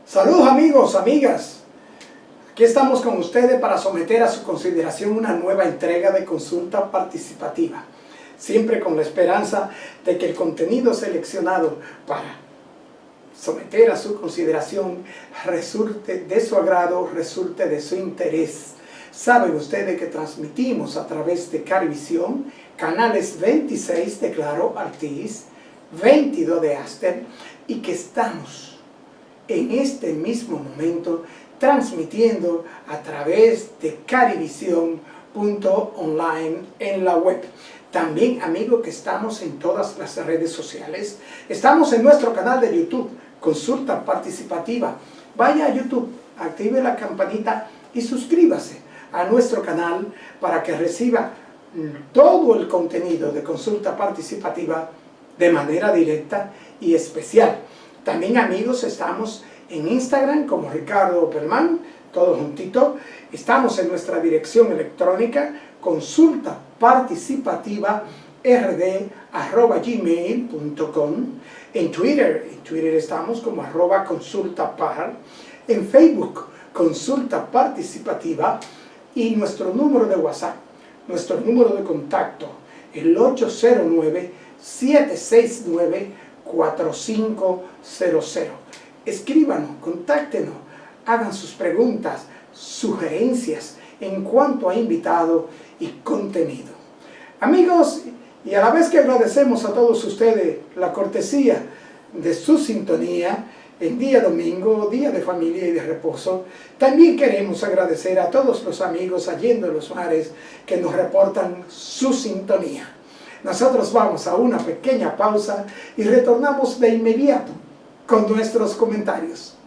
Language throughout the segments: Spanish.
Saludos amigos, amigas. Aquí estamos con ustedes para someter a su consideración una nueva entrega de consulta participativa, siempre con la esperanza de que el contenido seleccionado para someter a su consideración resulte de su agrado, resulte de su interés. Saben ustedes que transmitimos a través de Carivisión, canales 26 de Claro Altiz, 22 de Aster, y que estamos en este mismo momento transmitiendo a través de carivisión.online en la web. También, amigos, que estamos en todas las redes sociales. Estamos en nuestro canal de YouTube, Consulta Participativa. Vaya a YouTube, active la campanita y suscríbase a nuestro canal para que reciba todo el contenido de Consulta Participativa de manera directa y especial. También, amigos, estamos en Instagram como Ricardo Opperman, todo juntito. Estamos en nuestra dirección electrónica consultaparticipativa@gmail.com. En Twitter estamos como @consultapar. En Facebook, Consulta Participativa. Y nuestro número de WhatsApp, nuestro número de contacto, el 809-769-4500. Escríbanos, contáctenos, hagan sus preguntas, sugerencias en cuanto a invitado y contenido. Amigos, y a la vez que agradecemos a todos ustedes la cortesía de su sintonía en día domingo, día de familia y de reposo, también queremos agradecer a todos los amigos Allende los Mares que nos reportan su sintonía. Nosotros vamos a una pequeña pausa y retornamos de inmediato con nuestros comentarios.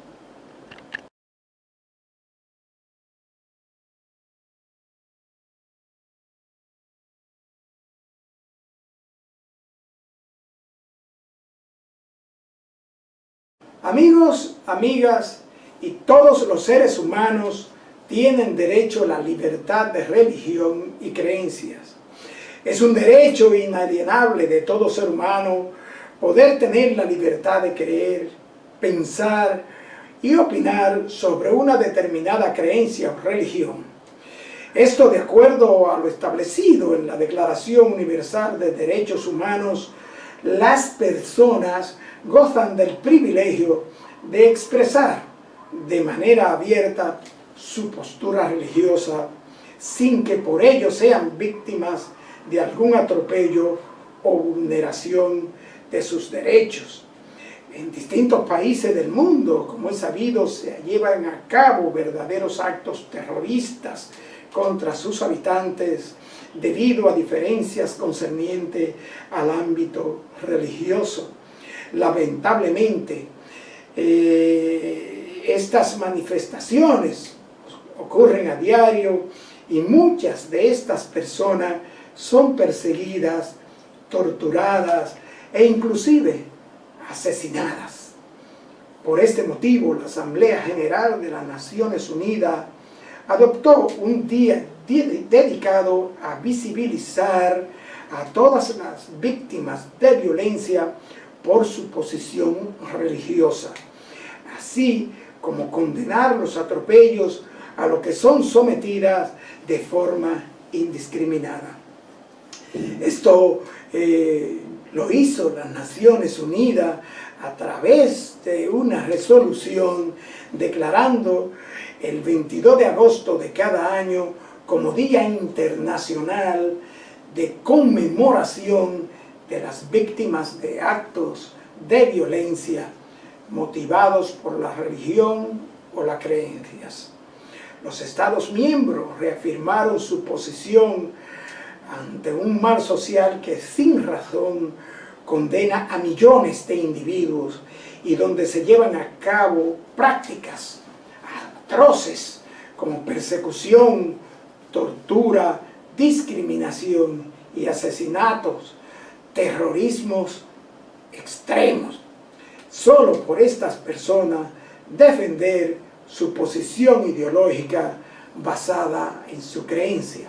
Amigos, amigas, y todos los seres humanos tienen derecho a la libertad de religión y creencias. Es un derecho inalienable de todo ser humano poder tener la libertad de creer, pensar y opinar sobre una determinada creencia o religión. Esto de acuerdo a lo establecido en la Declaración Universal de Derechos Humanos. Las personas gozan del privilegio de expresar de manera abierta su postura religiosa sin que por ello sean víctimas de algún atropello o vulneración de sus derechos. En distintos países del mundo, como es sabido, se llevan a cabo verdaderos actos terroristas contra sus habitantes debido a diferencias concernientes al ámbito religioso. Lamentablemente, estas manifestaciones ocurren a diario y muchas de estas personas son perseguidas, torturadas e inclusive asesinadas. Por este motivo, la Asamblea General de las Naciones Unidas adoptó un día dedicado a visibilizar a todas las víctimas de violencia por su posición religiosa, así como condenar los atropellos a los que son sometidas de forma indiscriminada. Esto lo hizo las Naciones Unidas a través de una resolución declarando el 22 de agosto de cada año como Día Internacional de Conmemoración de las Víctimas de Actos de Violencia motivados por la religión o las creencias. Los Estados miembros reafirmaron su posición ante un mal social que sin razón condena a millones de individuos y donde se llevan a cabo prácticas atroces como persecución, tortura, discriminación y asesinatos, terrorismos extremos. Solo por estas personas defender su posición ideológica basada en su creencia.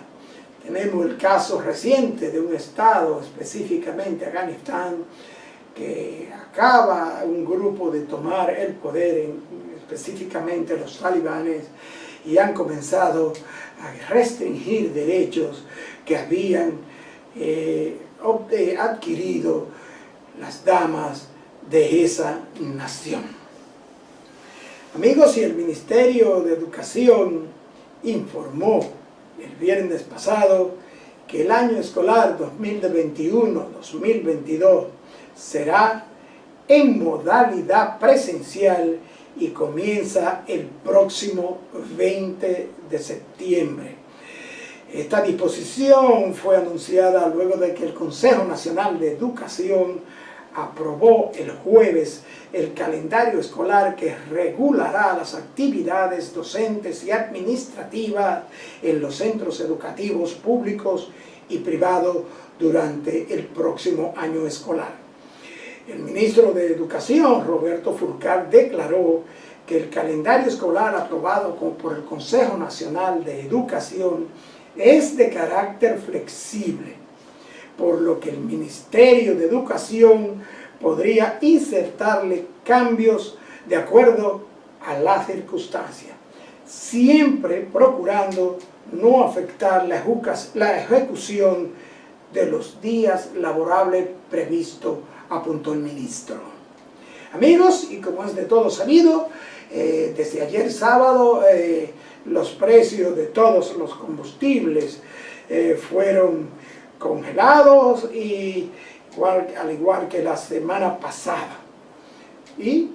Tenemos el caso reciente de un estado, específicamente Afganistán, que acaba un grupo de tomar el poder específicamente los talibanes, y han comenzado a restringir derechos que habían adquirido las damas de esa nación. Amigos, y el Ministerio de Educación informó el viernes pasado que el año escolar 2021-2022 será en modalidad presencial y comienza el próximo 20 de septiembre. Esta disposición fue anunciada luego de que el Consejo Nacional de Educación aprobó el jueves el calendario escolar que regulará las actividades docentes y administrativas en los centros educativos públicos y privados durante el próximo año escolar. El ministro de Educación, Roberto Fulcar, declaró que el calendario escolar aprobado por el Consejo Nacional de Educación es de carácter flexible, por lo que el Ministerio de Educación podría insertarle cambios de acuerdo a las circunstancias, siempre procurando no afectar la ejecución de los días laborables previstos, apuntó el ministro. Amigos, y como es de todo sabido, desde ayer sábado los precios de todos los combustibles fueron congelados, al igual que la semana pasada. Y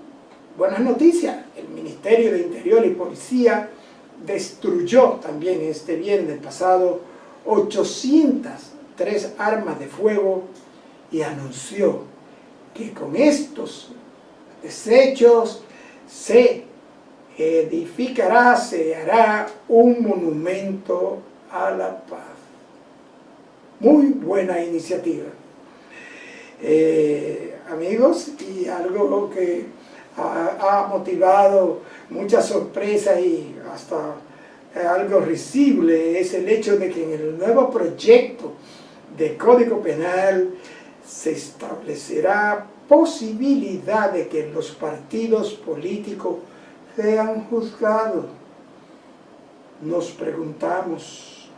buenas noticias, el Ministerio de Interior y Policía destruyó también este viernes pasado 803 armas de fuego y anunció que con estos desechos se hará un monumento a la paz. Muy buena iniciativa. Amigos, y algo que ha motivado mucha sorpresa y hasta algo risible es el hecho de que en el nuevo proyecto de Código Penal se establecerá posibilidad de que los partidos políticos sean juzgados. Nos preguntamos,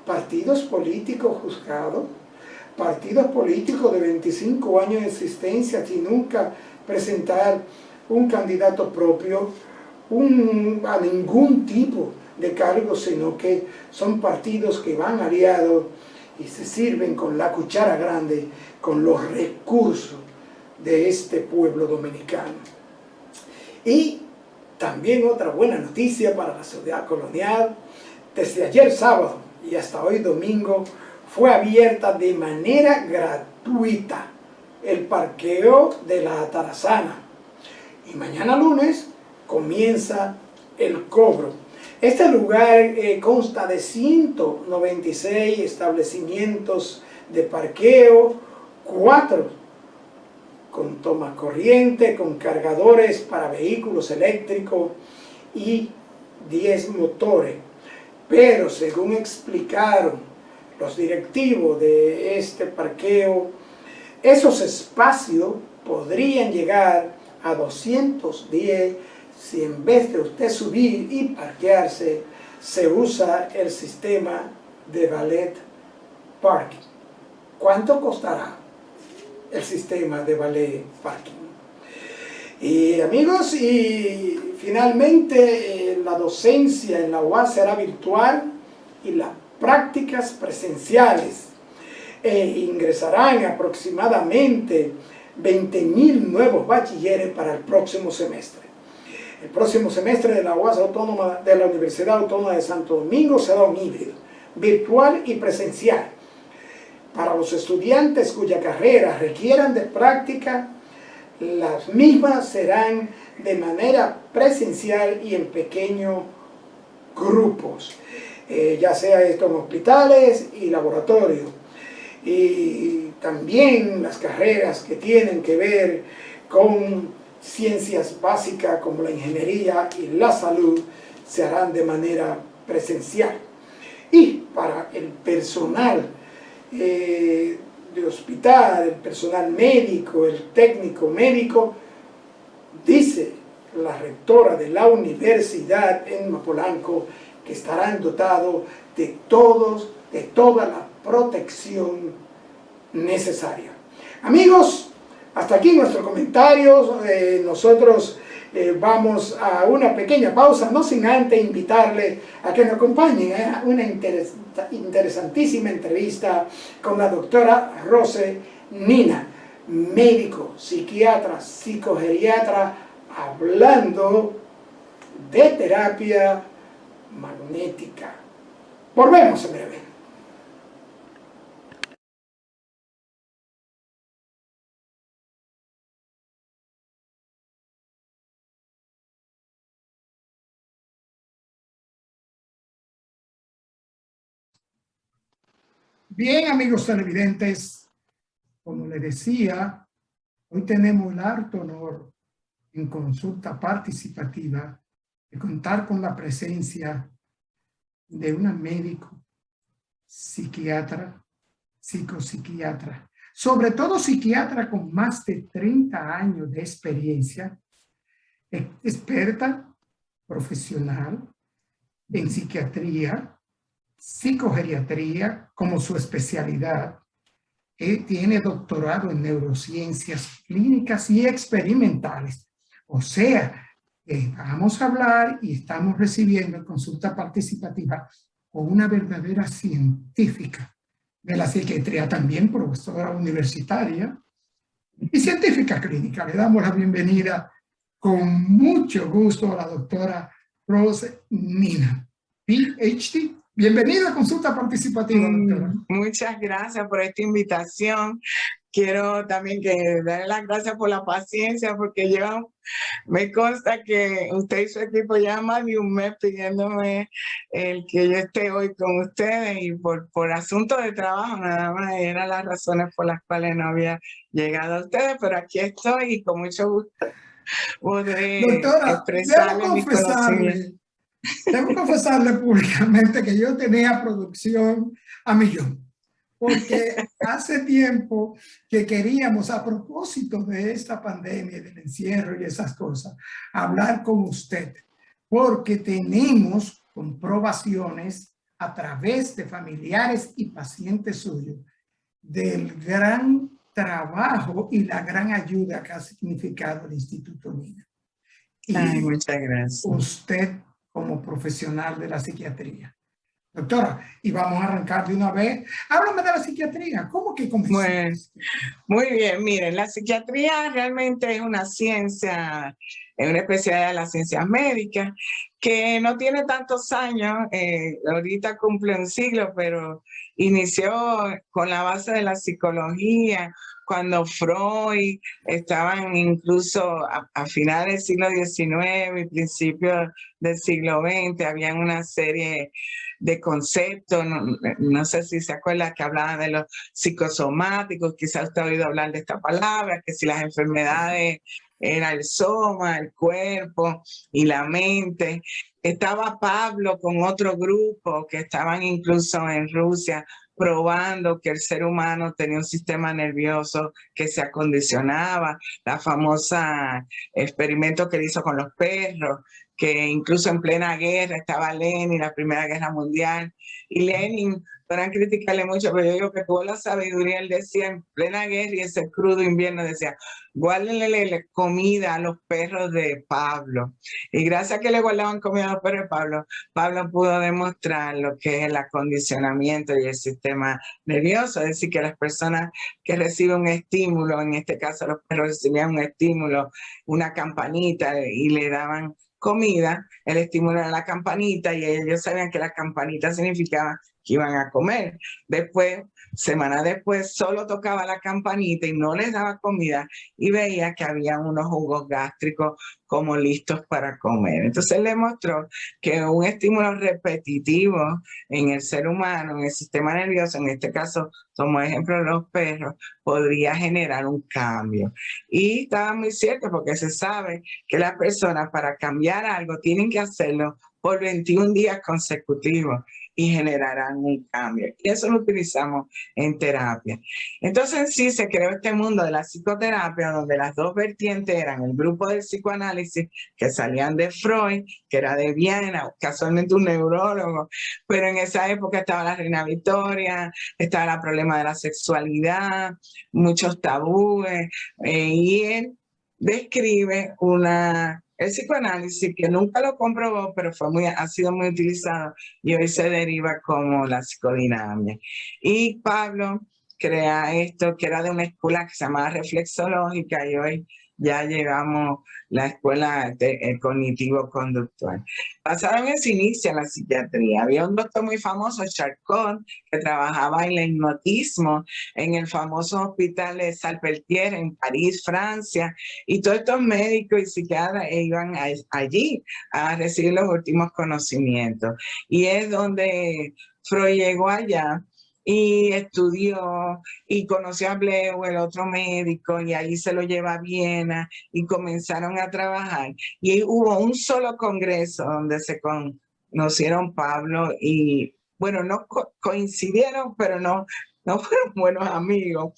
¿partidos políticos juzgados? Partidos políticos de 25 años de existencia sin nunca presentar un candidato propio a ningún tipo de cargo, sino que son partidos que van aliados y se sirven con la cuchara grande con los recursos de este pueblo dominicano. Y también otra buena noticia para la sociedad colonial: desde ayer sábado y hasta hoy domingo fue abierta de manera gratuita el parqueo de la Atarazana, y mañana lunes comienza el cobro. Este lugar consta de 196 establecimientos de parqueo, 4 con toma corriente, con cargadores para vehículos eléctricos y 10 motores. Pero según explicaron los directivos de este parqueo, esos espacios podrían llegar a 210 si en vez de usted subir y parquearse, se usa el sistema de valet parking. ¿Cuánto costará el sistema de valet parking? Y amigos, y finalmente la docencia en la UAS será virtual y las prácticas presenciales. Ingresarán aproximadamente 20.000 nuevos bachilleres para el próximo semestre. El próximo semestre de la UAS Autónoma de la Universidad Autónoma de Santo Domingo será un híbrido, virtual y presencial. Para los estudiantes cuya carrera requieran de práctica, las mismas serán de manera presencial y en pequeños grupos, ya sea esto en hospitales y laboratorios. Y también las carreras que tienen que ver con ciencias básicas como la ingeniería y la salud se harán de manera presencial. Y para el personal de hospital, el personal médico, el técnico médico, dice la rectora de la universidad en Polanco, que estarán dotados de toda la protección necesaria. Amigos, hasta aquí nuestros comentarios. Nosotros vamos a una pequeña pausa, no sin antes invitarle a que nos acompañen a una interesantísima entrevista con la doctora Rose Nina, médico, psiquiatra, psicogeriatra, hablando de terapia magnética. Volvemos en breve. Bien, amigos televidentes, como les decía, hoy tenemos el harto honor en consulta participativa de contar con la presencia de una médico, psiquiatra, psicopsiquiatra, sobre todo psiquiatra con más de 30 años de experiencia, experta profesional en psiquiatría, psicogeriatría como su especialidad. Tiene doctorado en neurociencias clínicas y experimentales. O sea, vamos a hablar y estamos recibiendo en consulta participativa con una verdadera científica de la psiquiatría, también profesora universitaria y científica clínica. Le damos la bienvenida con mucho gusto a la doctora Rose Nina, PhD. Bienvenida a Consulta Participativa, doctora. Muchas gracias por esta invitación. Quiero también darle las gracias por la paciencia, porque me consta que usted y su equipo llevan más de un mes pidiéndome el que yo esté hoy con ustedes, y por asuntos de trabajo nada más eran las razones por las cuales no había llegado a ustedes, pero aquí estoy y con mucho gusto podré expresarle mis conocimientos. Debo confesarle públicamente que yo tenía producción a millón, porque hace tiempo que queríamos, a propósito de esta pandemia, del encierro y esas cosas, hablar con usted, porque tenemos comprobaciones a través de familiares y pacientes suyos del gran trabajo y la gran ayuda que ha significado el Instituto Nina. Ay, muchas gracias. Usted como profesional de la psiquiatría. Doctora, y vamos a arrancar de una vez. Háblame de la psiquiatría. ¿Cómo que comenzó? Bueno, muy bien, miren, la psiquiatría realmente es una ciencia, es una especialidad de las ciencias médicas, que no tiene tantos años, ahorita cumple un siglo, pero inició con la base de la psicología, cuando Freud estaban incluso a finales del siglo XIX y principios del siglo XX, habían una serie de conceptos, no sé si se acuerdan, que hablaban de los psicosomáticos, quizás usted ha oído hablar de esta palabra, que si las enfermedades era el soma, el cuerpo y la mente. Estaba Pablo con otro grupo que estaban incluso en Rusia probando que el ser humano tenía un sistema nervioso que se acondicionaba, la famosa experimento que hizo con los perros, que incluso en plena guerra estaba Lenin, la Primera Guerra Mundial, y Lenin, podrán criticarle mucho, pero yo digo que tuvo la sabiduría. Él decía en plena guerra y ese crudo invierno, decía, guárdenle comida a los perros de Pablo. Y gracias a que le guardaban comida a los perros de Pablo, Pablo pudo demostrar lo que es el acondicionamiento y el sistema nervioso, es decir, que las personas que reciben un estímulo, en este caso los perros recibían un estímulo, una campanita, y le daban comida, el estímulo era la campanita, y ellos sabían que la campanita significaba que iban a comer. Después, semanas después, solo tocaba la campanita y no les daba comida, y veía que había unos jugos gástricos como listos para comer. Entonces le mostró que un estímulo repetitivo en el ser humano, en el sistema nervioso, en este caso, como ejemplo los perros, podría generar un cambio. Y estaba muy cierto, porque se sabe que las personas, para cambiar algo, tienen que hacerlo por 21 días consecutivos y generarán un cambio. Y eso lo utilizamos en terapia. Entonces sí se creó este mundo de la psicoterapia donde las dos vertientes eran el grupo del psicoanálisis que salían de Freud, que era de Viena, casualmente un neurólogo, pero en esa época estaba la Reina Victoria, estaba el problema de la sexualidad, muchos tabúes, y él describe el psicoanálisis que nunca lo comprobó, pero ha sido muy utilizado y hoy se deriva como la psicodinamia. Y Pablo crea esto que era de una escuela que se llamaba reflexológica y hoy ya llegamos la escuela cognitivo-conductual. Basado en eso inicia la psiquiatría. Había un doctor muy famoso, Charcot, que trabajaba en el hipnotismo en el famoso hospital de Salpêtrière en París, Francia, y todos estos médicos y psiquiatras iban allí a recibir los últimos conocimientos. Y es donde Freud llegó allá y estudió y conoció a Bleu, el otro médico, y ahí se lo lleva a Viena y comenzaron a trabajar. Y hubo un solo congreso donde se conocieron Pablo y, bueno, no coincidieron, pero no fueron buenos amigos,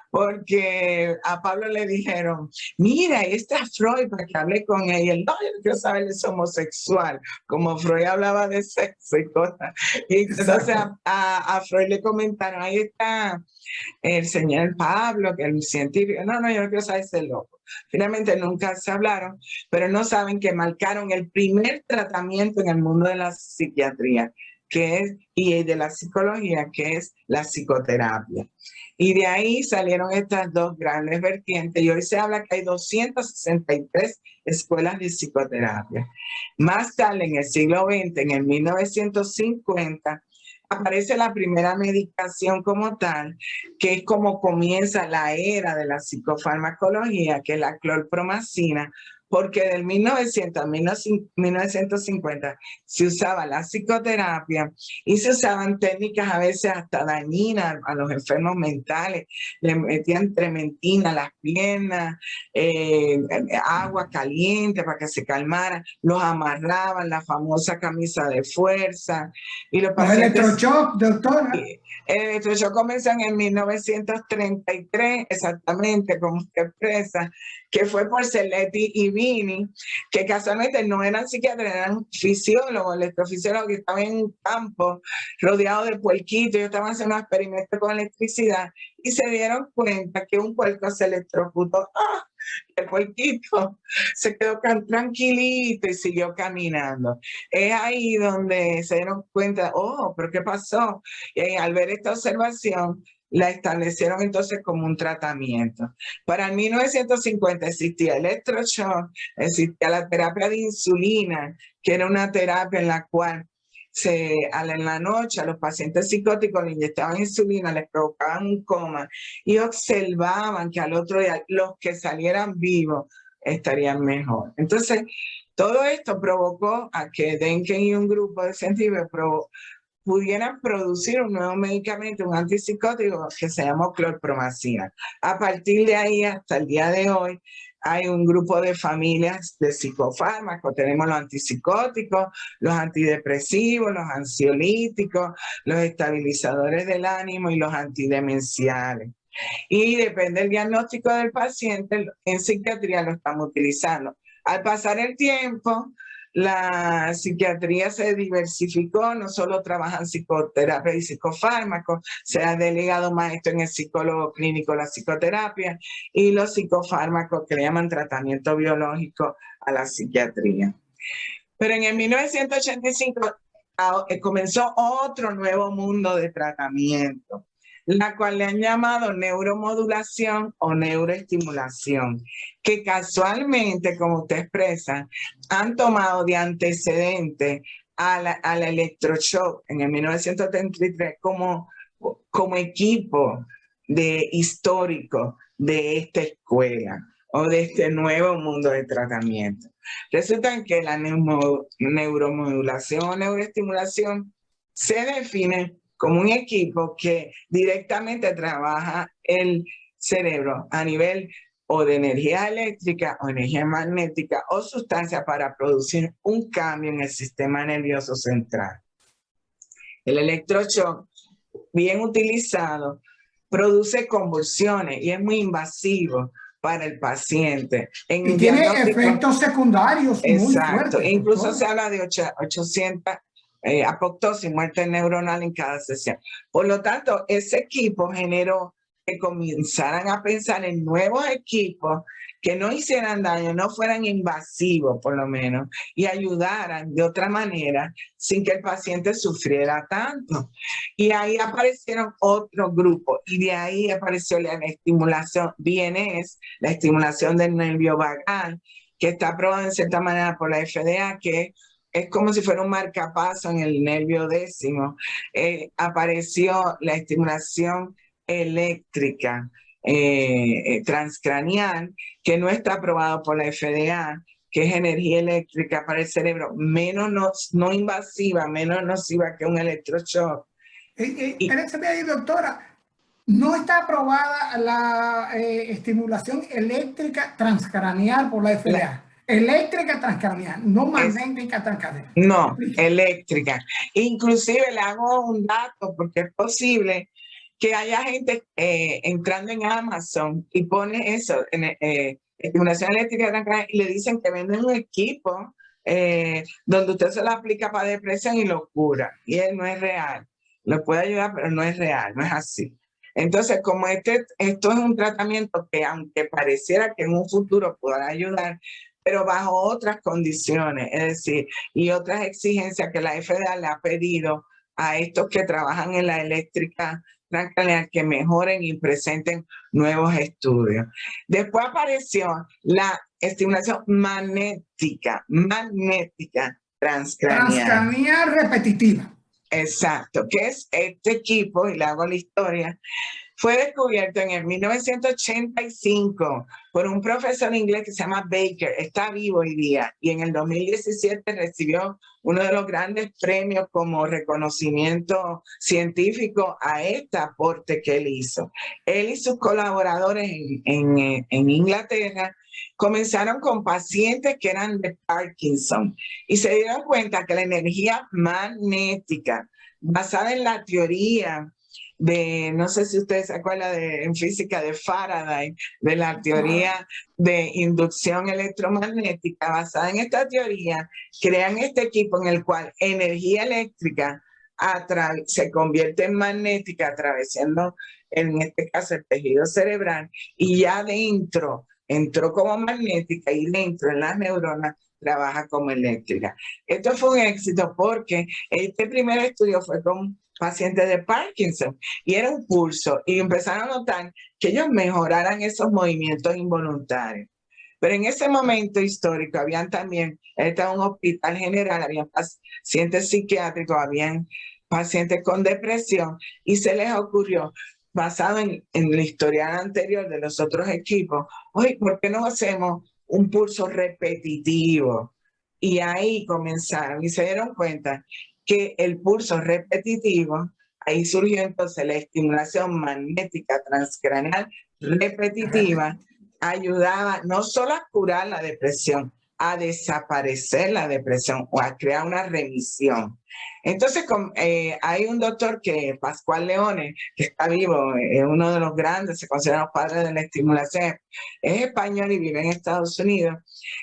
porque a Pablo le dijeron, mira, ahí está Freud, para que hable con él. Y él, no, yo no quiero saber, es homosexual, como Freud hablaba de sexo y cosas. Y entonces a Freud le comentaron, ahí está el señor Pablo, que es el científico. No, yo no quiero saber ese loco. Finalmente nunca se hablaron, pero no saben que marcaron el primer tratamiento en el mundo de la psiquiatría, y de la psicología, que es la psicoterapia. Y de ahí salieron estas dos grandes vertientes y hoy se habla que hay 263 escuelas de psicoterapia. Más tarde, en el siglo XX, en el 1950, aparece la primera medicación como tal, que es como comienza la era de la psicofarmacología, que es la clorpromacina, porque del 1900 a 1950 se usaba la psicoterapia y se usaban técnicas a veces hasta dañinas a los enfermos mentales. Le metían trementina a las piernas, agua caliente para que se calmaran, los amarraban, la famosa camisa de fuerza. Y los electroshock, doctora. El electroshock comenzó en 1933, exactamente como usted expresa, que fue por Celletti y Bini, que casualmente no eran psiquiatras, eran fisiólogos, electrofisiólogos que estaban en un campo rodeado de puerquitos. Ellos estaban haciendo un experimento con electricidad y se dieron cuenta que un puerco se electrocutó. ¡Ah! El puerquito se quedó tranquilito y siguió caminando. Es ahí donde se dieron cuenta, oh, ¿pero qué pasó? Y al ver esta observación, la establecieron entonces como un tratamiento. Para el 1950 existía el electroshock, existía la terapia de insulina, que era una terapia en la cual en la noche a los pacientes psicóticos les inyectaban insulina, les provocaban un coma y observaban que al otro día los que salieran vivos estarían mejor. Entonces, todo esto provocó a que Denken y un grupo de científicos pudieran producir un nuevo medicamento, un antipsicótico que se llamó clorpromacina. A partir de ahí, hasta el día de hoy, hay un grupo de familias de psicofármacos. Tenemos los antipsicóticos, los antidepresivos, los ansiolíticos, los estabilizadores del ánimo y los antidemenciales. Y depende del diagnóstico del paciente, en psiquiatría lo estamos utilizando. Al pasar el tiempo, la psiquiatría se diversificó, no solo trabajan psicoterapia y psicofármacos, se ha delegado más esto en el psicólogo clínico, la psicoterapia, y los psicofármacos que le llaman tratamiento biológico a la psiquiatría. Pero en el 1985 comenzó otro nuevo mundo de tratamiento, la cual le han llamado neuromodulación o neuroestimulación, que casualmente, como usted expresa, han tomado de antecedente a la electroshock en el 1933 como equipo histórico de esta escuela o de este nuevo mundo de tratamiento. Resulta que la neuromodulación o neuroestimulación se define como un equipo que directamente trabaja el cerebro a nivel o de energía eléctrica o energía magnética o sustancia para producir un cambio en el sistema nervioso central. El electroshock, bien utilizado, produce convulsiones y es muy invasivo para el paciente. Y tiene efectos secundarios muy exacto, fuertes. incluso Doctor. se habla de 800 apoptosis, muerte neuronal en cada sesión. Por lo tanto, ese equipo generó que comenzaran a pensar en nuevos equipos que no hicieran daño, no fueran invasivos por lo menos, y ayudaran de otra manera sin que el paciente sufriera tanto. Y ahí aparecieron otros grupos, y de ahí apareció la estimulación VNS, la estimulación del nervio vagal, que está aprobada en cierta manera por la FDA, que es como si fuera un marcapaso en el nervio décimo. Apareció la estimulación eléctrica transcranial, que no está aprobado por la FDA, que es energía eléctrica para el cerebro, menos no invasiva, menos nociva que un electroshock. Espérense ahí, doctora. No está aprobada la estimulación eléctrica transcranial por la FDA. Eléctrica transcranial, no magnética transcranial. No, eléctrica. Inclusive le hago un dato porque es posible que haya gente entrando en Amazon y pone eso, estimulación eléctrica transcranial, y le dicen que venden un equipo donde usted se lo aplica para depresión y lo cura. Y él no es real. Lo puede ayudar, pero no es real, no es así. Entonces, como esto es un tratamiento que aunque pareciera que en un futuro pueda ayudar, pero bajo otras condiciones, es decir, y otras exigencias que la FDA le ha pedido a estos que trabajan en la eléctrica transcranial que mejoren y presenten nuevos estudios. Después apareció la estimulación magnética transcranial. Transcranial repetitiva. Exacto, que es este equipo, y le hago la historia, fue descubierto en el 1985 por un profesor inglés que se llama Baker, está vivo hoy día, y en el 2017 recibió uno de los grandes premios como reconocimiento científico a este aporte que él hizo. Él y sus colaboradores en Inglaterra comenzaron con pacientes que eran de Parkinson y se dieron cuenta que la energía magnética basada en la teoría de, no sé si ustedes se acuerdan en física de Faraday, de la teoría de inducción electromagnética, basada en esta teoría, crean este equipo en el cual energía eléctrica se convierte en magnética atravesando, en este caso, el tejido cerebral, y ya dentro entró como magnética y dentro en las neuronas trabaja como eléctrica. Esto fue un éxito porque este primer estudio fue con pacientes de Parkinson y era un pulso y empezaron a notar que ellos mejoraran esos movimientos involuntarios. Pero en ese momento histórico habían también, estaba en un hospital general, habían pacientes psiquiátricos, habían pacientes con depresión y se les ocurrió, basado en el historial anterior de los otros equipos, oye, ¿por qué no hacemos un pulso repetitivo? Y ahí comenzaron y se dieron cuenta que el pulso repetitivo, ahí surgió entonces la estimulación magnética transcranial repetitiva, ayudaba no solo a curar la depresión, a desaparecer la depresión o a crear una remisión. Entonces hay un doctor que, Pascual Leone, que está vivo, es uno de los grandes, se considera los padres de la estimulación, es español y vive en Estados Unidos.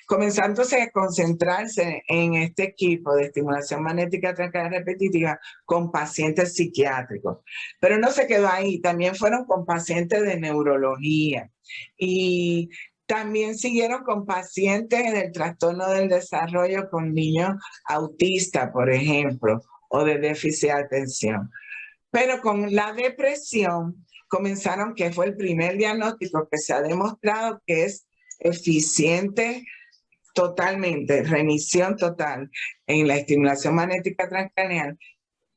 Comenzó entonces a concentrarse en este equipo de estimulación magnética transcranial repetitiva con pacientes psiquiátricos. Pero no se quedó ahí, también fueron con pacientes de neurología y también siguieron con pacientes del trastorno del desarrollo con niños autistas, por ejemplo, o de déficit de atención. Pero con la depresión comenzaron, que fue el primer diagnóstico que se ha demostrado que es eficiente totalmente, remisión total en la estimulación magnética transcranial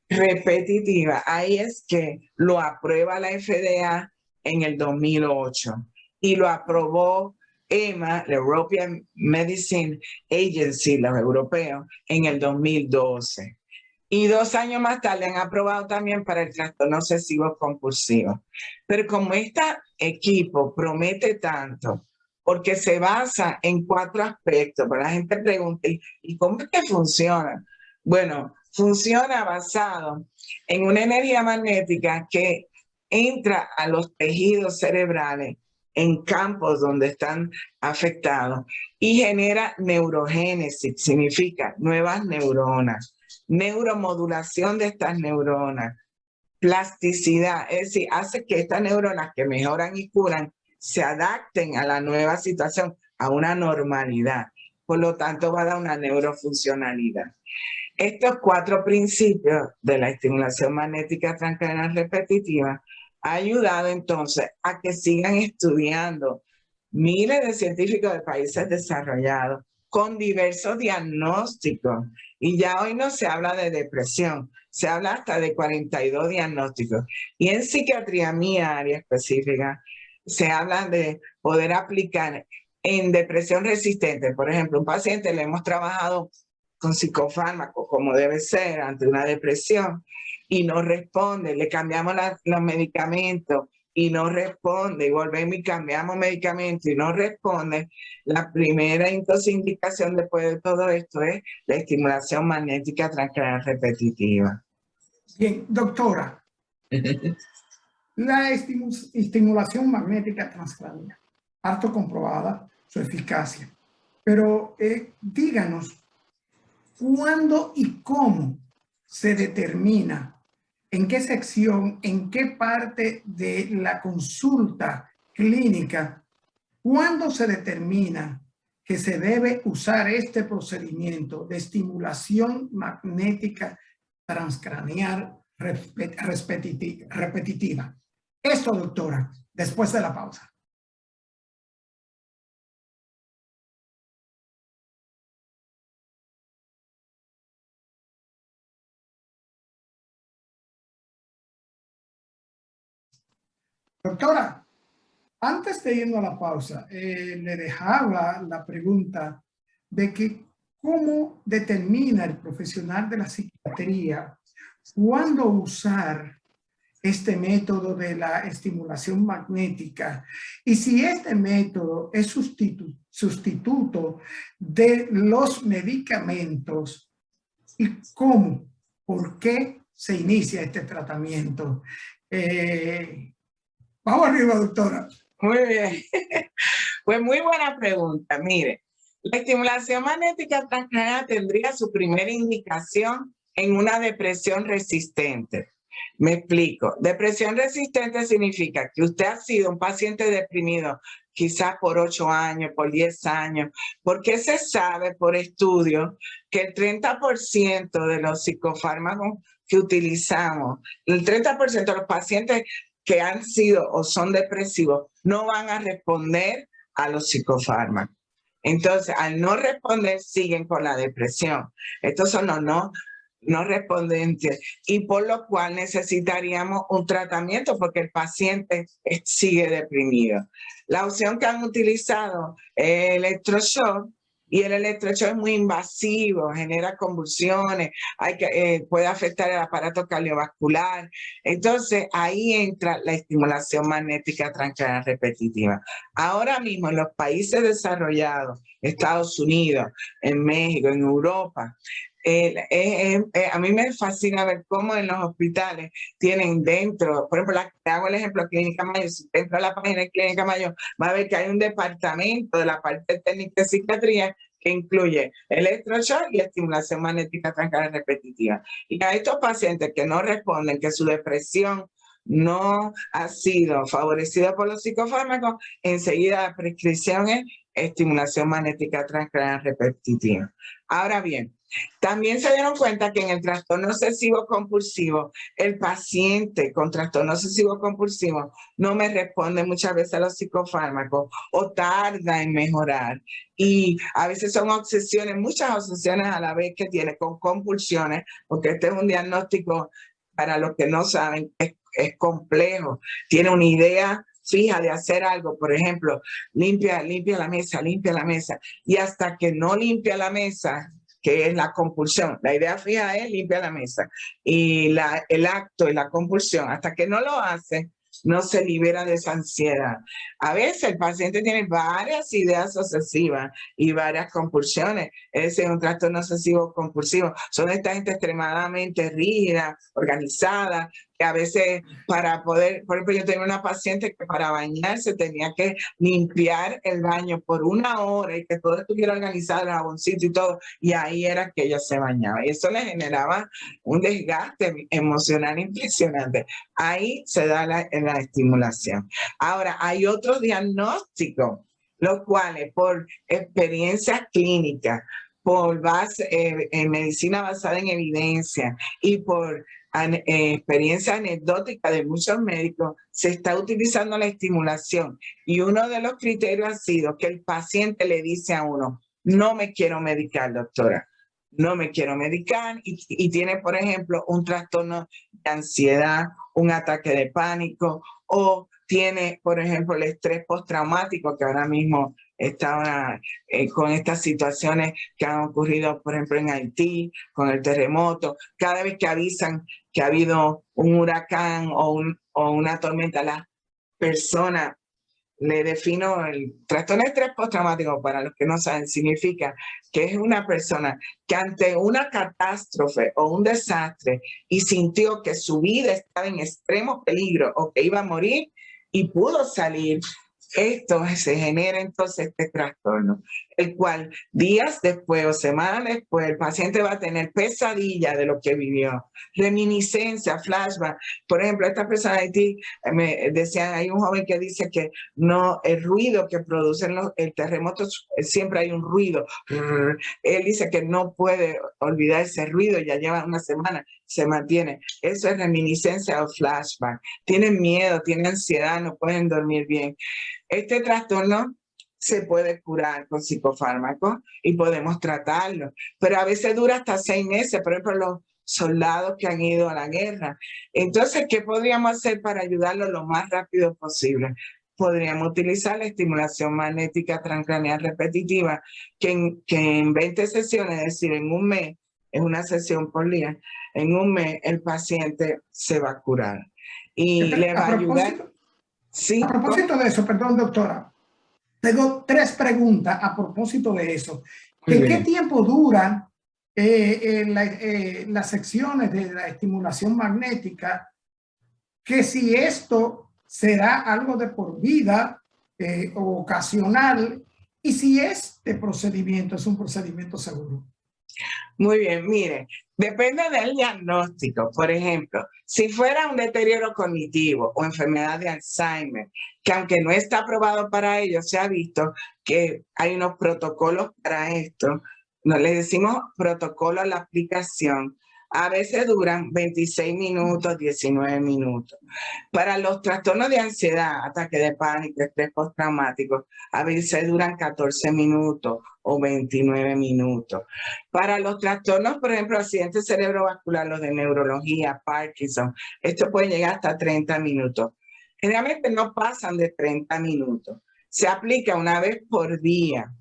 repetitiva. Ahí es que lo aprueba la FDA en el 2008 y lo aprobó EMA, la European Medicine Agency, los europeos, en el 2012. Y 2 años más tarde han aprobado también para el trastorno obsesivo compulsivo. Pero como este equipo promete tanto, porque se basa en 4 aspectos. Pero la gente pregunta, ¿y cómo es que funciona? Bueno, funciona basado en una energía magnética que entra a los tejidos cerebrales en campos donde están afectados y genera neurogénesis, significa nuevas neuronas, neuromodulación de estas neuronas, plasticidad, es decir, hace que estas neuronas que mejoran y curan se adapten a la nueva situación, a una normalidad. Por lo tanto, va a dar una neurofuncionalidad. Estos 4 principios de la estimulación magnética transcranial repetitiva ha ayudado entonces a que sigan estudiando miles de científicos de países desarrollados con diversos diagnósticos. Y ya hoy no se habla de depresión, se habla hasta de 42 diagnósticos. Y en psiquiatría, mi área específica, se habla de poder aplicar en depresión resistente. Por ejemplo, un paciente le hemos trabajado con psicofármacos, como debe ser, ante una depresión, y no responde, le cambiamos los medicamentos y no responde, y volvemos y cambiamos medicamentos y no responde. La primera entonces indicación después de todo esto es la estimulación magnética transcranial repetitiva. Bien, doctora, la estimulación magnética transcranial, harto comprobada su eficacia, pero díganos, ¿cuándo y cómo se determina en qué sección, en qué parte de la consulta clínica, cuándo se determina que se debe usar este procedimiento de estimulación magnética transcranial repetitiva? Esto, doctora, después de la pausa. Doctora, antes de irnos a la pausa, le dejaba la pregunta de que cómo determina el profesional de la psiquiatría cuándo usar este método de la estimulación magnética y si este método es sustituto de los medicamentos y cómo, por qué se inicia este tratamiento. Vamos arriba, doctora. Muy bien. Pues muy buena pregunta. Mire, la estimulación magnética transcranial tendría su primera indicación en una depresión resistente. Me explico. Depresión resistente significa que usted ha sido un paciente deprimido quizás por 8 años, por 10 años, porque se sabe por estudios que el 30% de los psicofármacos que utilizamos, el 30% de los pacientes que han sido o son depresivos no van a responder a los psicofármacos. Entonces, al no responder, siguen con la depresión. Estos son los no respondentes y por lo cual necesitaríamos un tratamiento porque el paciente sigue deprimido. La opción que han utilizado es el electroshock y el electroshock es muy invasivo, genera convulsiones, puede afectar el aparato cardiovascular. Entonces ahí entra la estimulación magnética transcranial repetitiva. Ahora mismo en los países desarrollados, Estados Unidos, en México, en Europa, a mí me fascina ver cómo en los hospitales tienen dentro, por ejemplo, hago el ejemplo de Clínica Mayo, si entra a la página de Clínica Mayo, va a ver que hay un departamento de la parte técnica de psiquiatría que incluye electroshock y estimulación magnética transcranial repetitiva. Y a estos pacientes que no responden, que su depresión no ha sido favorecida por los psicofármacos, enseguida la prescripción es estimulación magnética transcranial repetitiva. Ahora bien, también se dieron cuenta que en el trastorno obsesivo compulsivo, el paciente con trastorno obsesivo compulsivo no me responde muchas veces a los psicofármacos o tarda en mejorar. Y a veces son obsesiones, muchas obsesiones a la vez que tiene con compulsiones, porque este es un diagnóstico, para los que no saben, es complejo. Tiene una idea fija de hacer algo, por ejemplo, limpia la mesa, y hasta que no limpia la mesa, que es la compulsión, la idea fija es limpia la mesa, y el acto y la compulsión, hasta que no lo hace, no se libera de esa ansiedad. A veces el paciente tiene varias ideas obsesivas y varias compulsiones. Ese es un trastorno obsesivo compulsivo. Son esta gente extremadamente rígida, organizada, que a veces para poder, por ejemplo, yo tenía una paciente que para bañarse tenía que limpiar el baño por 1 hora y que todo estuviera organizado, el jaboncito y todo, y ahí era que ella se bañaba. Y eso le generaba un desgaste emocional impresionante. Ahí se da la estimulación. Ahora, hay otros diagnósticos, los cuales por experiencias clínicas, por medicina basada en evidencia y por experiencia anecdótica de muchos médicos, se está utilizando la estimulación. Y uno de los criterios ha sido que el paciente le dice a uno, no me quiero medicar, doctora, no me quiero medicar, y tiene, por ejemplo, un trastorno de ansiedad, un ataque de pánico, o tiene, por ejemplo, el estrés postraumático, que ahora mismo está con estas situaciones que han ocurrido, por ejemplo, en Haití, con el terremoto. Cada vez que avisan que ha habido un huracán o una tormenta, las personas, le defino el trastorno de estrés postraumático, para los que no saben, significa que es una persona que ante una catástrofe o un desastre y sintió que su vida estaba en extremo peligro o que iba a morir y pudo salir, esto se genera entonces este trastorno, el cual días después o semanas después el paciente va a tener pesadilla de lo que vivió, reminiscencia, flashback. Por ejemplo, esta persona de Haití me decían, hay un joven que dice que no, el ruido que producen el terremoto, siempre hay un ruido. Él dice que no puede olvidar ese ruido, ya lleva una semana, se mantiene. Eso es reminiscencia o flashback. Tienen miedo, tienen ansiedad, no pueden dormir bien. Este trastorno se puede curar con psicofármacos y podemos tratarlo, pero a veces dura hasta 6 meses, por ejemplo, los soldados que han ido a la guerra. Entonces, ¿qué podríamos hacer para ayudarlos lo más rápido posible? Podríamos utilizar la estimulación magnética transcraneal repetitiva, que en 20 sesiones, es decir, en un mes, es una sesión por día, en un mes el paciente se va a curar. Y le va a ayudar. Sí, a propósito de eso, perdón, doctora, tengo 3 preguntas a propósito de eso. ¿Qué tiempo duran las secciones de la estimulación magnética? Que si esto será algo de por vida o ocasional, y si este procedimiento es un procedimiento seguro. Muy bien, mire, depende del diagnóstico. Por ejemplo, si fuera un deterioro cognitivo o enfermedad de Alzheimer, que aunque no está aprobado para ello, se ha visto que hay unos protocolos para esto. No le decimos protocolo a la aplicación. A veces duran 26 minutos, 19 minutos. Para los trastornos de ansiedad, ataque de pánico, estrés postraumático, a veces duran 14 minutos o 29 minutos. Para los trastornos, por ejemplo, accidentes cerebrovasculares, los de neurología, Parkinson, esto puede llegar hasta 30 minutos. Generalmente no pasan de 30 minutos. Se aplica una vez por día.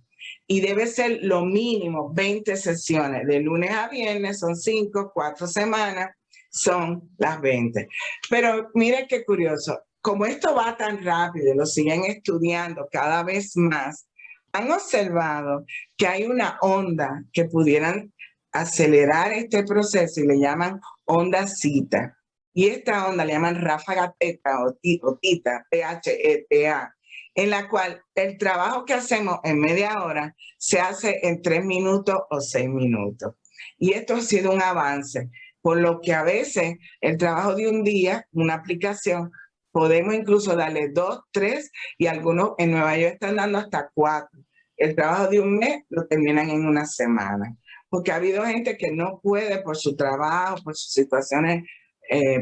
Y debe ser lo mínimo 20 sesiones, de lunes a viernes, son 5, 4 semanas, son las 20. Pero mire qué curioso, como esto va tan rápido, lo siguen estudiando cada vez más, han observado que hay una onda que pudieran acelerar este proceso y le llaman onda zeta. Y esta onda le llaman ráfaga teta o tita, THETA, en la cual el trabajo que hacemos en media hora se hace en 3 minutos o 6 minutos. Y esto ha sido un avance, por lo que a veces el trabajo de un día, una aplicación, podemos incluso darle 2, 3 y algunos en Nueva York están dando hasta 4. El trabajo de un mes lo terminan en una semana. Porque ha habido gente que no puede por su trabajo, por sus situaciones,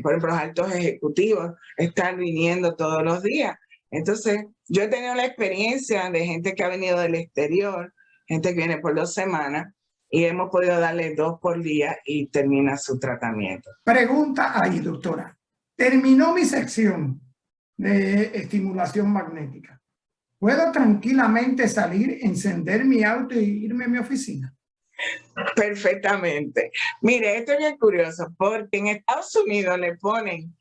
por ejemplo, los altos ejecutivos, estar viniendo todos los días. Entonces, yo he tenido la experiencia de gente que ha venido del exterior, gente que viene por 2 semanas, y hemos podido darle 2 por día y termina su tratamiento. Pregunta ahí, doctora. Terminó mi sección de estimulación magnética. ¿Puedo tranquilamente salir, encender mi auto y irme a mi oficina? Perfectamente. Mire, esto es bien curioso porque en Estados Unidos le ponen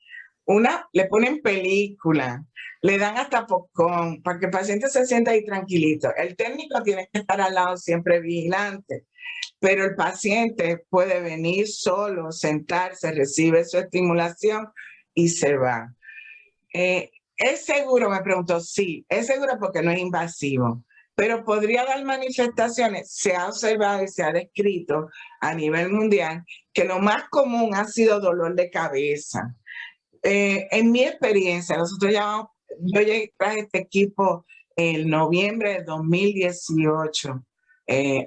le ponen película, le dan hasta popcorn para que el paciente se sienta ahí tranquilito. El técnico tiene que estar al lado siempre vigilante, pero el paciente puede venir solo, sentarse, recibe su estimulación y se va. ¿Es seguro? Me preguntó. Sí, es seguro porque no es invasivo, pero podría dar manifestaciones. Se ha observado y se ha descrito a nivel mundial que lo más común ha sido dolor de cabeza. En mi experiencia, yo traje este equipo en noviembre de 2018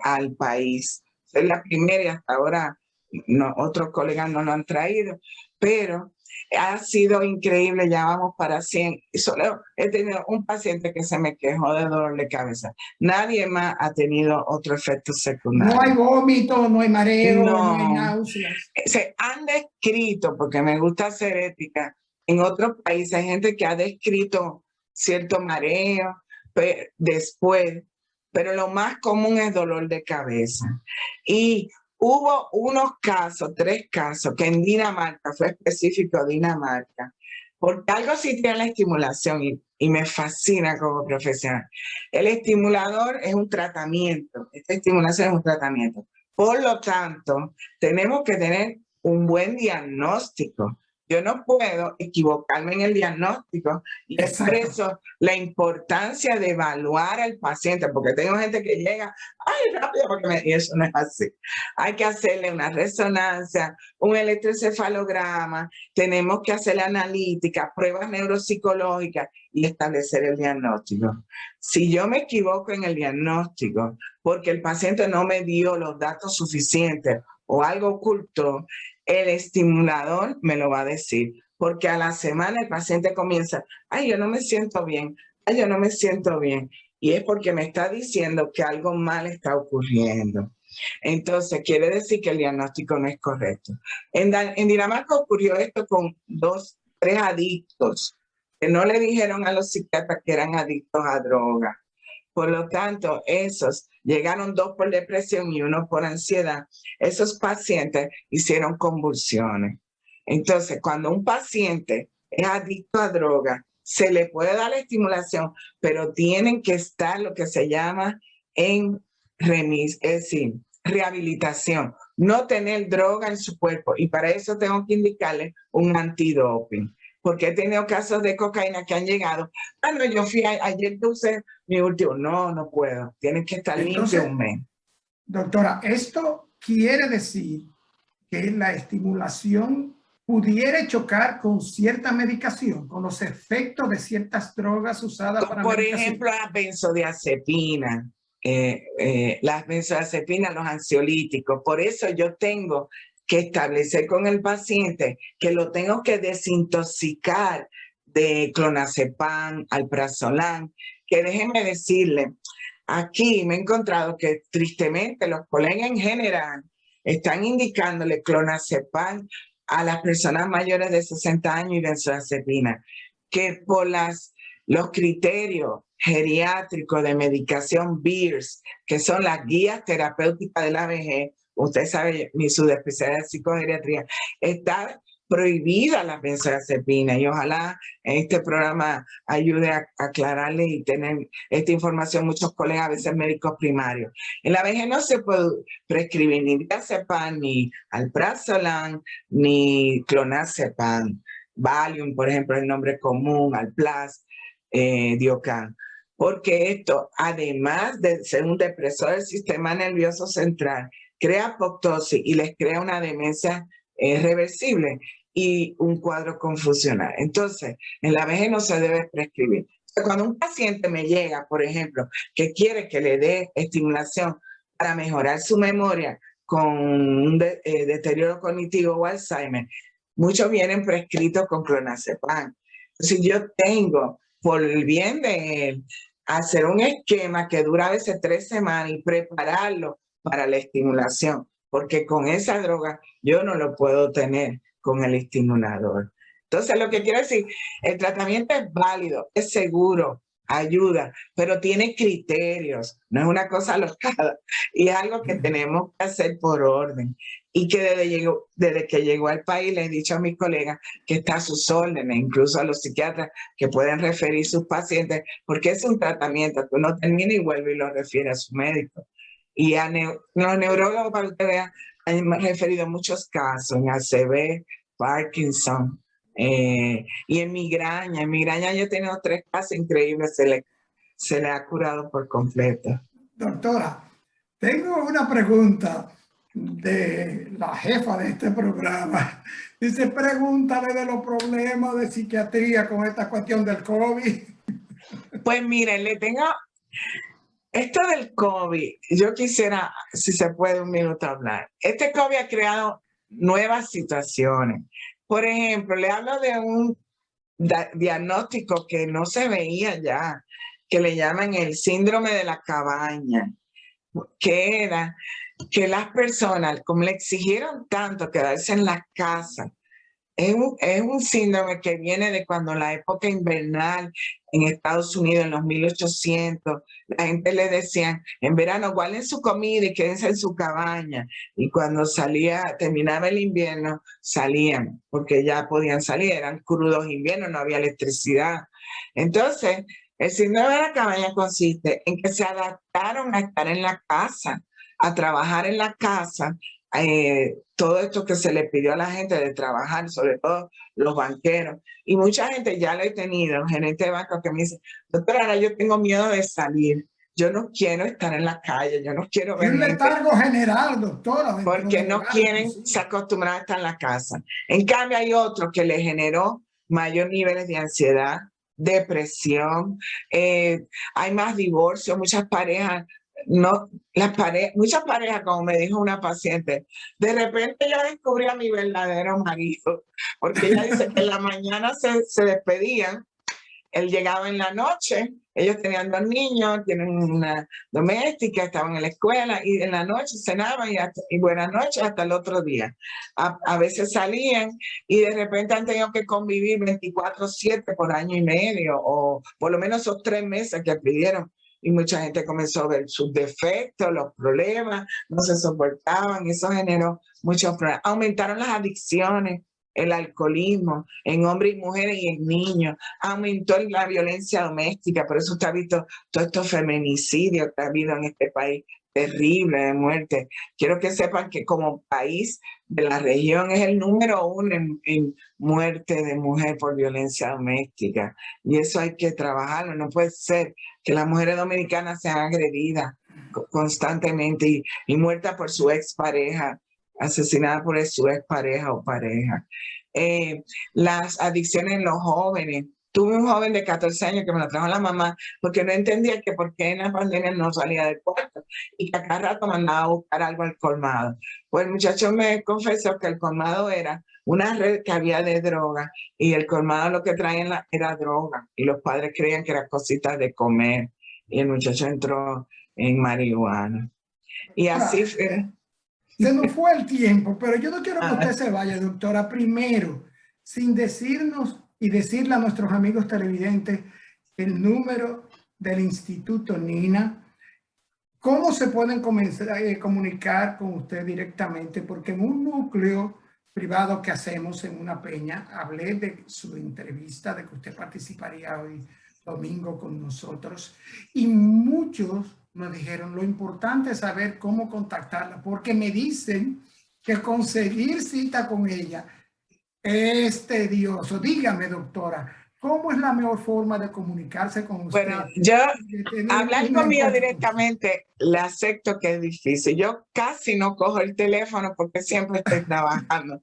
al país. Es la primera y hasta ahora otros colegas no lo han traído, pero ha sido increíble, ya vamos para 100. Solo he tenido un paciente que se me quejó de dolor de cabeza. Nadie más ha tenido otro efecto secundario. No hay vómito, no hay mareo, no hay No. náuseas. Se han descrito, porque me gusta hacer ética, en otros países hay gente que ha descrito cierto mareo después, pero lo más común es dolor de cabeza. Y hubo unos casos, 3 casos, que en Dinamarca, fue específico Dinamarca, porque algo sí tiene la estimulación y me fascina como profesional. El estimulador es un tratamiento, esta estimulación es un tratamiento. Por lo tanto, tenemos que tener un buen diagnóstico. Yo no puedo equivocarme en el diagnóstico y es por eso la importancia de evaluar al paciente, porque tengo gente que llega, ¡ay, rápido! Y eso no es así. Hay que hacerle una resonancia, un electroencefalograma, tenemos que hacerle analítica, pruebas neuropsicológicas y establecer el diagnóstico. Si yo me equivoco en el diagnóstico porque el paciente no me dio los datos suficientes o algo oculto, el estimulador me lo va a decir, porque a la semana el paciente comienza, ay, yo no me siento bien, ay, yo no me siento bien, y es porque me está diciendo que algo mal está ocurriendo. Entonces, quiere decir que el diagnóstico no es correcto. En Dinamarca ocurrió esto con 3 adictos, que no le dijeron a los psiquiatras que eran adictos a droga. Por lo tanto, esos llegaron 2 por depresión y 1 por ansiedad. Esos pacientes hicieron convulsiones. Entonces, cuando un paciente es adicto a droga, se le puede dar la estimulación, pero tienen que estar lo que se llama en es decir, rehabilitación, no tener droga en su cuerpo. Y para eso tengo que indicarle un antidoping. Porque he tenido casos de cocaína que han llegado. No, yo fui ayer que usé mi último. No puedo. Tienen que estar limpio un mes. Doctora, esto quiere decir que la estimulación pudiera chocar con cierta medicación, con los efectos de ciertas drogas usadas para por medicación. ejemplo, las benzodiazepinas, los ansiolíticos. Por eso yo tengo que establecer con el paciente que lo tengo que desintoxicar de clonazepam, alprazolam, que déjenme decirle, aquí me he encontrado que tristemente los colegas en general están indicándole clonazepam a las personas mayores de 60 años y benzodiazepina, que por los criterios geriátricos de medicación BEARS, que son las guías terapéuticas de la vejez, usted sabe, mi subespecialidad de psicogeriatría, está prohibida la benzodiazepina y ojalá este programa ayude a aclararle y tener esta información muchos colegas, a veces médicos primarios. En la vejez no se puede prescribir ni diazepam, ni alprazolam, ni clonazepam. Valium, por ejemplo, es el nombre común, Alplaz, Diocan. Porque esto, además de ser un depresor del sistema nervioso central, crea apoptosis y les crea una demencia reversible y un cuadro confusional. Entonces, en la vejez no se debe prescribir. Cuando un paciente me llega, por ejemplo, que quiere que le dé estimulación para mejorar su memoria con un deterioro cognitivo o Alzheimer, muchos vienen prescritos con clonazepam. Entonces, yo tengo, por el bien de él, hacer un esquema que dura a veces 3 semanas y prepararlo para la estimulación, porque con esa droga yo no lo puedo tener con el estimulador. Entonces, lo que quiero decir, el tratamiento es válido, es seguro, ayuda, pero tiene criterios, no es una cosa alocada y es algo que tenemos que hacer por orden. y que desde que llegó al país le he dicho a mis colegas que está a sus órdenes, incluso a los psiquiatras que pueden referir sus pacientes, porque es un tratamiento que uno termina y vuelve y lo refiere a su médico. Y a los neurólogos, para que usted vea, han referido muchos casos en ACV, Parkinson, y en migraña. En migraña yo he tenido 3 casos increíbles, se le ha curado por completo. Doctora, tengo una pregunta de la jefa de este programa. Dice, pregúntale de los problemas de psiquiatría con esta cuestión del COVID. Pues miren, le tengo esto del COVID. Yo quisiera, si se puede, un minuto hablar. Este COVID ha creado nuevas situaciones. Por ejemplo, le hablo de un diagnóstico que no se veía ya, que le llaman el síndrome de la cabaña, que era que las personas, como le exigieron tanto quedarse en la casa, es un síndrome que viene de cuando la época invernal en Estados Unidos, en los 1800, la gente le decían, en verano guarden su comida y quédense en su cabaña. Y cuando terminaba el invierno, salían, porque ya podían salir, eran crudos inviernos, no había electricidad. Entonces, el síndrome de la cabaña consiste en que se adaptaron a estar en la casa, a trabajar en la casa, todo esto que se le pidió a la gente de trabajar, sobre todo los banqueros. Y mucha gente ya lo he tenido, gerente de banco que me dice, doctora, ahora yo tengo miedo de salir. Yo no quiero estar en la calle, yo no quiero ver Es un letargo general, doctora. porque no quieren, se acostumbran a estar en la casa. En cambio, hay otro que le generó mayor niveles de ansiedad, depresión, hay más divorcios, muchas parejas muchas parejas, como me dijo una paciente, de repente yo descubrí a mi verdadero marido, porque ella dice que en la mañana se despedían, él llegaba en la noche, ellos tenían 2 niños, tienen una doméstica, estaban en la escuela y en la noche cenaban y buenas noches hasta el otro día. A veces salían y de repente han tenido que convivir 24/7 por año y medio o por lo menos esos 3 meses que pidieron. Y mucha gente comenzó a ver sus defectos, los problemas, no se soportaban, eso generó muchos problemas. Aumentaron las adicciones, el alcoholismo en hombres y mujeres y en niños, aumentó la violencia doméstica, por eso usted ha visto todos estos feminicidios que ha habido en este país, terrible de muerte. Quiero que sepan que como país de la región es el número 1 en muerte de mujer por violencia doméstica. Y eso hay que trabajarlo. No puede ser que las mujeres dominicanas sean agredidas constantemente y muertas por su expareja, asesinada por su expareja o pareja. Las adicciones en los jóvenes. Tuve un joven de 14 años que me lo trajo la mamá porque no entendía que por qué en la pandemia no salía del cuarto y que a cada rato mandaba a buscar algo al colmado. Pues el muchacho me confesó que el colmado era una red que había de droga y el colmado lo que traían era droga y los padres creían que eran cositas de comer y el muchacho entró en marihuana. Y así fue. Se nos fue el tiempo, pero yo no quiero que usted se vaya, doctora. Primero, sin decirnos y decirle a nuestros amigos televidentes el número del Instituto Nina, cómo se pueden comenzar a comunicar con usted directamente, porque en un núcleo privado que hacemos en una peña, hablé de su entrevista, de que usted participaría hoy domingo con nosotros, y muchos me dijeron, lo importante es saber cómo contactarla, porque me dicen que conseguir cita con ella es tedioso. Dígame, doctora, ¿cómo es la mejor forma de comunicarse con usted? Bueno, yo hablar conmigo directamente le acepto que es difícil. Yo casi no cojo el teléfono porque siempre estoy trabajando.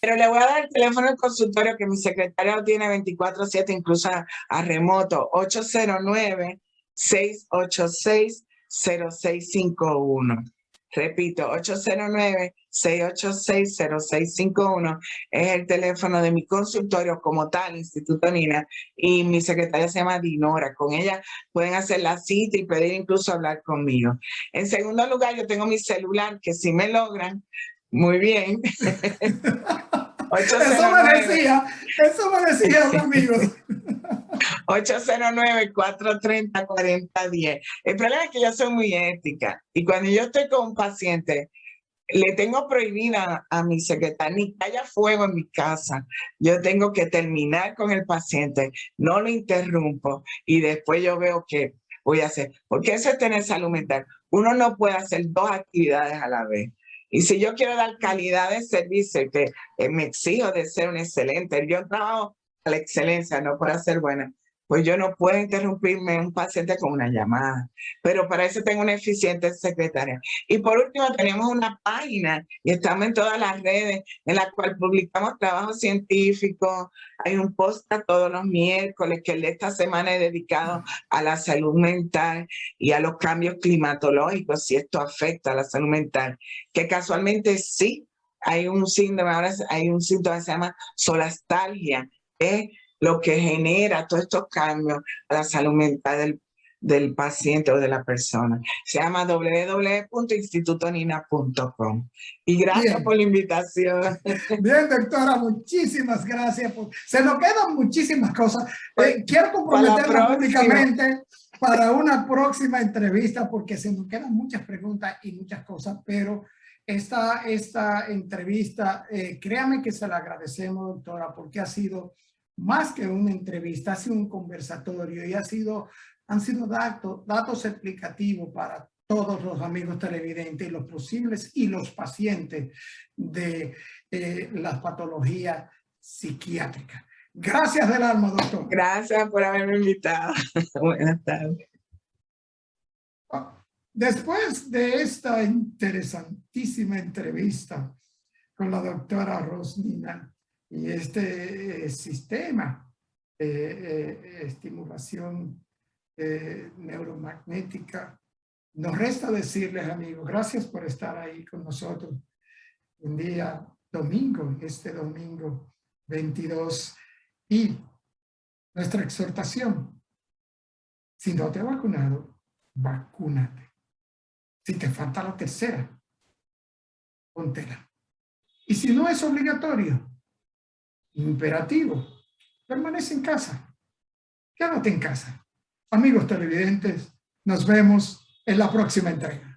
Pero le voy a dar el teléfono del consultorio que mi secretario tiene 24/7, incluso a remoto, 809-686-0651. Repito, 809-686-0651 es el teléfono de mi consultorio como tal, Instituto Nina, y mi secretaria se llama Dinora. Con ella pueden hacer la cita y pedir incluso hablar conmigo. En segundo lugar, yo tengo mi celular, que si me logran, muy bien. 809, eso me decía un amigo. 809-430-4010. El problema es que yo soy muy ética y cuando yo estoy con un paciente, le tengo prohibida a mi secretaria, ni que haya fuego en mi casa. Yo tengo que terminar con el paciente, no lo interrumpo y después yo veo qué voy a hacer. Porque eso es tener salud mental. Uno no puede hacer dos actividades a la vez. Y si yo quiero dar calidad de servicio, que me exijo de ser un excelente, yo trabajo a la excelencia, no para ser buena, pues yo no puedo interrumpirme un paciente con una llamada. Pero para eso tengo una eficiente secretaria. Y por último, tenemos una página y estamos en todas las redes en la cual publicamos trabajos científicos. Hay un podcast todos los miércoles que el de esta semana es dedicado a la salud mental y a los cambios climatológicos, si esto afecta a la salud mental, que casualmente sí. Hay un síndrome, ahora hay un síntoma que se llama solastalgia, es lo que genera todos estos cambios a la salud mental del paciente o de la persona. Se llama www.institutonina.com. Y gracias por la invitación. Bien, doctora, muchísimas gracias. Se nos quedan muchísimas cosas. Quiero comprometerla públicamente para una próxima entrevista porque se nos quedan muchas preguntas y muchas cosas, pero esta entrevista, créame que se la agradecemos, doctora, porque ha sido más que una entrevista, ha sido un conversatorio y han sido datos explicativos para todos los amigos televidentes, los posibles y los pacientes de las patologías psiquiátricas. Gracias del alma, doctor. Gracias por haberme invitado. Buenas tardes. Después de esta interesantísima entrevista con la doctora Rosnina y este sistema de estimulación neuromagnética, nos resta decirles, amigos, gracias por estar ahí con nosotros un día domingo, este domingo 22, y nuestra exhortación: si no te has vacunado, vacúnate. Si te falta la tercera, póntela. Y si no es obligatorio, imperativo, permanece en casa. Quédate en casa. Amigos televidentes, nos vemos en la próxima entrega.